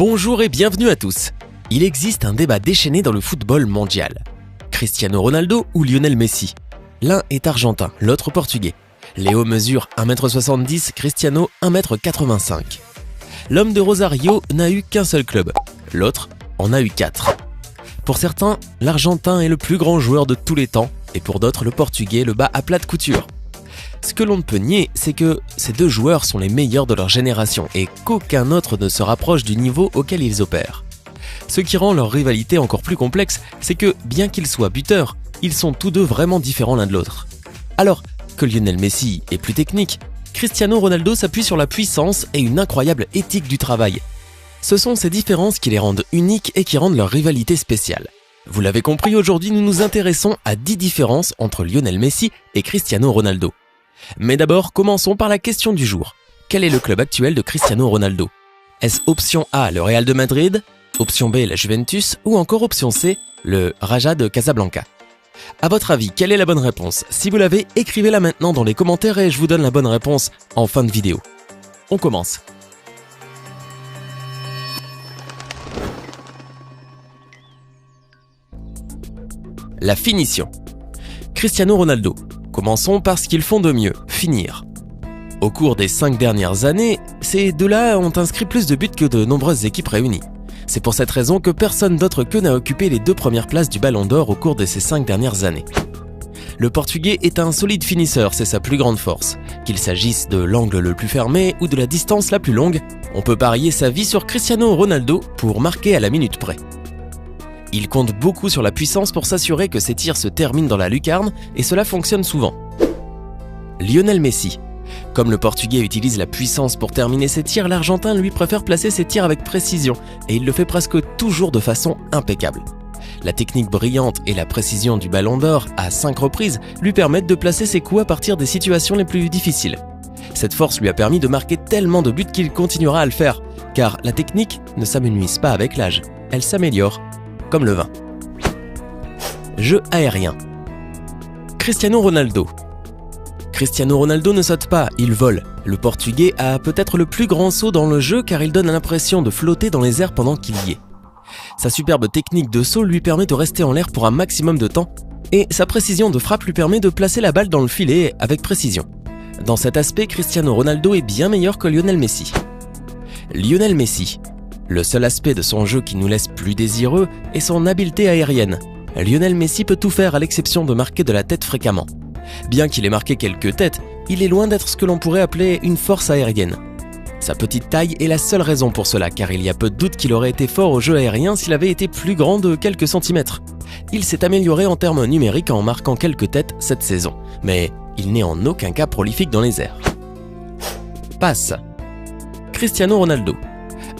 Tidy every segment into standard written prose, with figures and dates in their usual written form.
Bonjour et bienvenue à tous. Il existe un débat déchaîné dans le football mondial. Cristiano Ronaldo ou Lionel Messi? L'un est argentin, l'autre portugais. Léo mesure 1,70 m, Cristiano 1,85 m. L'homme de Rosario n'a eu qu'un seul club, l'autre en a eu 4. Pour certains, l'Argentin est le plus grand joueur de tous les temps, et pour d'autres, le Portugais le bat à plat de couture. Ce que l'on ne peut nier, c'est que ces deux joueurs sont les meilleurs de leur génération et qu'aucun autre ne se rapproche du niveau auquel ils opèrent. Ce qui rend leur rivalité encore plus complexe, c'est que, bien qu'ils soient buteurs, ils sont tous deux vraiment différents l'un de l'autre. Alors que Lionel Messi est plus technique, Cristiano Ronaldo s'appuie sur la puissance et une incroyable éthique du travail. Ce sont ces différences qui les rendent uniques et qui rendent leur rivalité spéciale. Vous l'avez compris, aujourd'hui nous nous intéressons à 10 différences entre Lionel Messi et Cristiano Ronaldo. Mais d'abord, commençons par la question du jour. Quel est le club actuel de Cristiano Ronaldo? Est-ce option A, le Real de Madrid, option B, la Juventus ou encore option C, le Raja de Casablanca? À votre avis, quelle est la bonne réponse? Si vous l'avez, écrivez-la maintenant dans les commentaires et je vous donne la bonne réponse en fin de vidéo. On commence. La finition. Cristiano Ronaldo. Commençons par ce qu'ils font de mieux, finir. Au cours des 5 dernières années, ces deux-là ont inscrit plus de buts que de nombreuses équipes réunies. C'est pour cette raison que personne d'autre qu'eux n'a occupé les 2 premières places du Ballon d'Or au cours de ces 5 dernières années. Le Portugais est un solide finisseur, c'est sa plus grande force. Qu'il s'agisse de l'angle le plus fermé ou de la distance la plus longue, on peut parier sa vie sur Cristiano Ronaldo pour marquer à la minute près. Il compte beaucoup sur la puissance pour s'assurer que ses tirs se terminent dans la lucarne et cela fonctionne souvent. Lionel Messi. Comme le Portugais utilise la puissance pour terminer ses tirs, l'Argentin lui préfère placer ses tirs avec précision et il le fait presque toujours de façon impeccable. La technique brillante et la précision du Ballon d'Or à 5 reprises lui permettent de placer ses coups à partir des situations les plus difficiles. Cette force lui a permis de marquer tellement de buts qu'il continuera à le faire, car la technique ne s'amenuise pas avec l'âge, elle s'améliore. Comme le vin. Jeu aérien. Cristiano Ronaldo. Cristiano Ronaldo ne saute pas, il vole. Le Portugais a peut-être le plus grand saut dans le jeu car il donne l'impression de flotter dans les airs pendant qu'il y est. Sa superbe technique de saut lui permet de rester en l'air pour un maximum de temps et sa précision de frappe lui permet de placer la balle dans le filet avec précision. Dans cet aspect, Cristiano Ronaldo est bien meilleur que Lionel Messi. Lionel Messi. Le seul aspect de son jeu qui nous laisse plus désireux est son habileté aérienne. Lionel Messi peut tout faire à l'exception de marquer de la tête fréquemment. Bien qu'il ait marqué quelques têtes, il est loin d'être ce que l'on pourrait appeler une force aérienne. Sa petite taille est la seule raison pour cela, car il y a peu de doute qu'il aurait été fort au jeu aérien s'il avait été plus grand de quelques centimètres. Il s'est amélioré en termes numériques en marquant quelques têtes cette saison, mais il n'est en aucun cas prolifique dans les airs. Passe. Cristiano Ronaldo.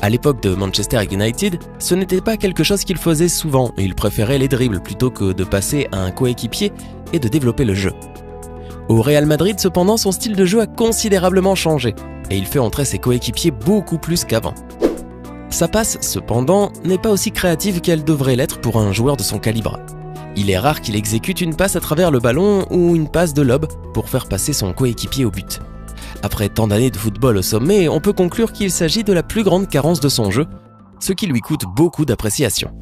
À l'époque de Manchester United, ce n'était pas quelque chose qu'il faisait souvent, il préférait les dribbles plutôt que de passer à un coéquipier et de développer le jeu. Au Real Madrid, cependant, son style de jeu a considérablement changé et il fait entrer ses coéquipiers beaucoup plus qu'avant. Sa passe, cependant, n'est pas aussi créative qu'elle devrait l'être pour un joueur de son calibre. Il est rare qu'il exécute une passe à travers le ballon ou une passe de lob pour faire passer son coéquipier au but. Après tant d'années de football au sommet, on peut conclure qu'il s'agit de la plus grande carence de son jeu, ce qui lui coûte beaucoup d'appréciation.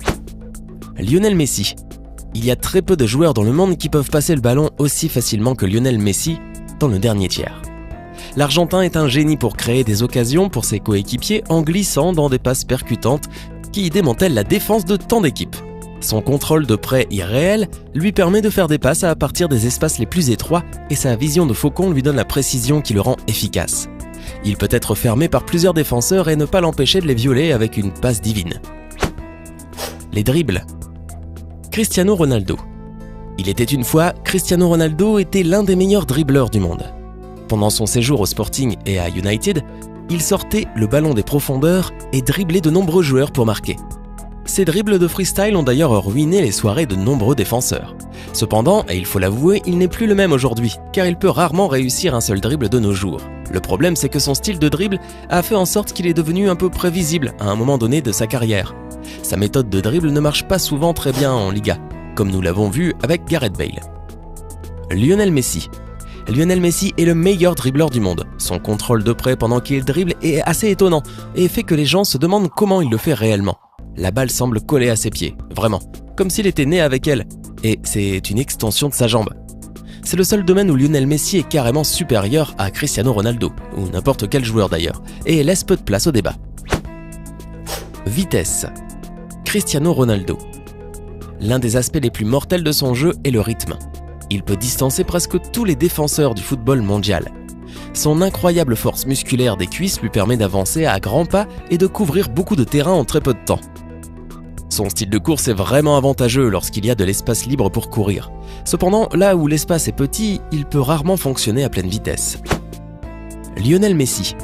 Lionel Messi. Il y a très peu de joueurs dans le monde qui peuvent passer le ballon aussi facilement que Lionel Messi dans le dernier tiers. L'Argentin est un génie pour créer des occasions pour ses coéquipiers en glissant dans des passes percutantes qui démantèlent la défense de tant d'équipes. Son contrôle de près irréel lui permet de faire des passes à partir des espaces les plus étroits et sa vision de faucon lui donne la précision qui le rend efficace. Il peut être fermé par plusieurs défenseurs et ne pas l'empêcher de les violer avec une passe divine. Les dribbles. Cristiano Ronaldo. Il était une fois, Cristiano Ronaldo était l'un des meilleurs dribbleurs du monde. Pendant son séjour au Sporting et à United, il sortait le ballon des profondeurs et driblait de nombreux joueurs pour marquer. Ces dribbles de freestyle ont d'ailleurs ruiné les soirées de nombreux défenseurs. Cependant, et il faut l'avouer, il n'est plus le même aujourd'hui, car il peut rarement réussir un seul dribble de nos jours. Le problème, c'est que son style de dribble a fait en sorte qu'il est devenu un peu prévisible à un moment donné de sa carrière. Sa méthode de dribble ne marche pas souvent très bien en Liga, comme nous l'avons vu avec Gareth Bale. Lionel Messi. Lionel Messi est le meilleur dribbleur du monde. Son contrôle de près pendant qu'il dribble est assez étonnant et fait que les gens se demandent comment il le fait réellement. La balle semble coller à ses pieds, vraiment, comme s'il était né avec elle, et c'est une extension de sa jambe. C'est le seul domaine où Lionel Messi est carrément supérieur à Cristiano Ronaldo, ou n'importe quel joueur d'ailleurs, et laisse peu de place au débat. Vitesse. Cristiano Ronaldo. L'un des aspects les plus mortels de son jeu est le rythme. Il peut distancer presque tous les défenseurs du football mondial. Son incroyable force musculaire des cuisses lui permet d'avancer à grands pas et de couvrir beaucoup de terrain en très peu de temps. Son style de course est vraiment avantageux lorsqu'il y a de l'espace libre pour courir. Cependant, là où l'espace est petit, il peut rarement fonctionner à pleine vitesse. Lionel Messi.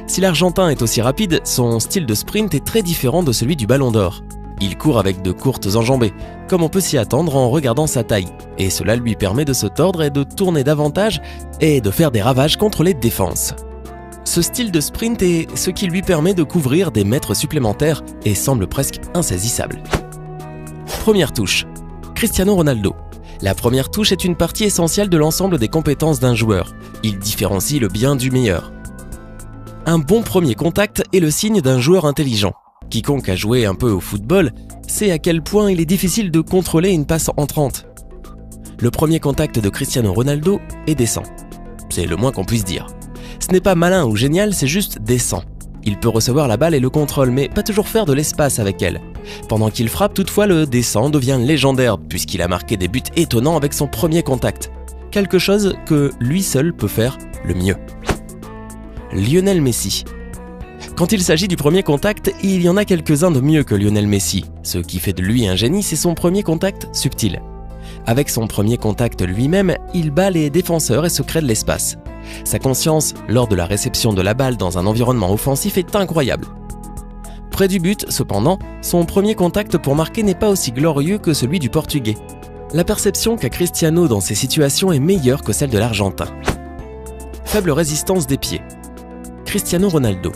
Si l'Argentin est aussi rapide, son style de sprint est très différent de celui du Ballon d'Or. Il court avec de courtes enjambées, comme on peut s'y attendre en regardant sa taille, et cela lui permet de se tordre et de tourner davantage et de faire des ravages contre les défenses. Ce style de sprint est ce qui lui permet de couvrir des mètres supplémentaires et semble presque insaisissable. Première touche. Cristiano Ronaldo. La première touche est une partie essentielle de l'ensemble des compétences d'un joueur. Il différencie le bien du meilleur. Un bon premier contact est le signe d'un joueur intelligent. Quiconque a joué un peu au football sait à quel point il est difficile de contrôler une passe entrante. Le premier contact de Cristiano Ronaldo est décent. C'est le moins qu'on puisse dire. Ce n'est pas malin ou génial, c'est juste décent. Il peut recevoir la balle et le contrôle, mais pas toujours faire de l'espace avec elle. Pendant qu'il frappe, toutefois, le décent devient légendaire, puisqu'il a marqué des buts étonnants avec son premier contact. Quelque chose que lui seul peut faire le mieux. Lionel Messi. Quand il s'agit du premier contact, il y en a quelques-uns de mieux que Lionel Messi. Ce qui fait de lui un génie, c'est son premier contact subtil. Avec son premier contact lui-même, il bat les défenseurs et se crée de l'espace. Sa conscience lors de la réception de la balle dans un environnement offensif est incroyable. Près du but, cependant, son premier contact pour marquer n'est pas aussi glorieux que celui du Portugais. La perception qu'a Cristiano dans ces situations est meilleure que celle de l'Argentin. Faible résistance des pieds. Cristiano Ronaldo.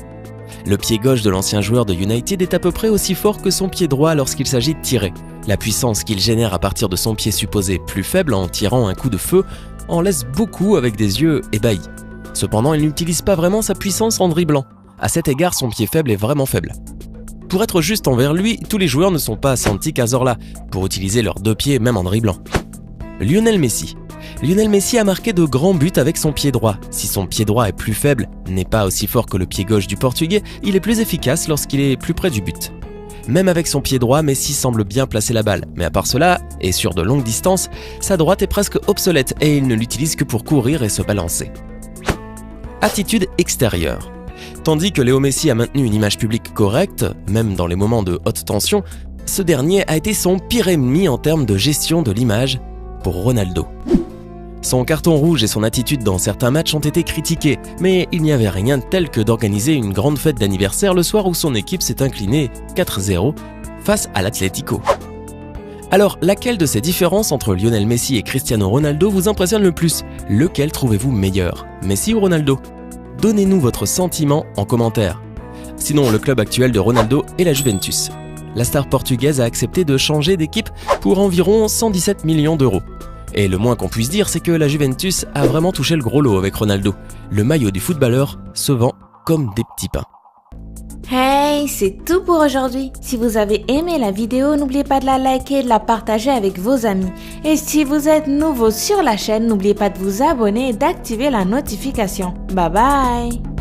Le pied gauche de l'ancien joueur de United est à peu près aussi fort que son pied droit lorsqu'il s'agit de tirer. La puissance qu'il génère à partir de son pied supposé plus faible en tirant un coup de feu en laisse beaucoup avec des yeux ébahis. Cependant, il n'utilise pas vraiment sa puissance en dribblant. À cet égard, son pied faible est vraiment faible. Pour être juste envers lui, tous les joueurs ne sont pas Santi Cazorla pour utiliser leurs deux pieds même en dribblant. Lionel Messi. Lionel Messi a marqué de grands buts avec son pied droit. Si son pied droit est plus faible, n'est pas aussi fort que le pied gauche du Portugais, il est plus efficace lorsqu'il est plus près du but. Même avec son pied droit, Messi semble bien placer la balle. Mais à part cela, et sur de longues distances, sa droite est presque obsolète et il ne l'utilise que pour courir et se balancer. Attitude extérieure. Tandis que Léo Messi a maintenu une image publique correcte, même dans les moments de haute tension, ce dernier a été son pire ennemi en termes de gestion de l'image pour Ronaldo. Son carton rouge et son attitude dans certains matchs ont été critiqués, mais il n'y avait rien de tel que d'organiser une grande fête d'anniversaire le soir où son équipe s'est inclinée 4-0 face à l'Atlético. Alors, laquelle de ces différences entre Lionel Messi et Cristiano Ronaldo vous impressionne le plus? Lequel trouvez-vous meilleur, Messi ou Ronaldo? Donnez-nous votre sentiment en commentaire. Sinon, le club actuel de Ronaldo est la Juventus. La star portugaise a accepté de changer d'équipe pour environ 117 millions d'euros. Et le moins qu'on puisse dire, c'est que la Juventus a vraiment touché le gros lot avec Ronaldo. Le maillot du footballeur se vend comme des petits pains. Hey, c'est tout pour aujourd'hui. Si vous avez aimé la vidéo, n'oubliez pas de la liker et de la partager avec vos amis. Et si vous êtes nouveau sur la chaîne, n'oubliez pas de vous abonner et d'activer la notification. Bye bye!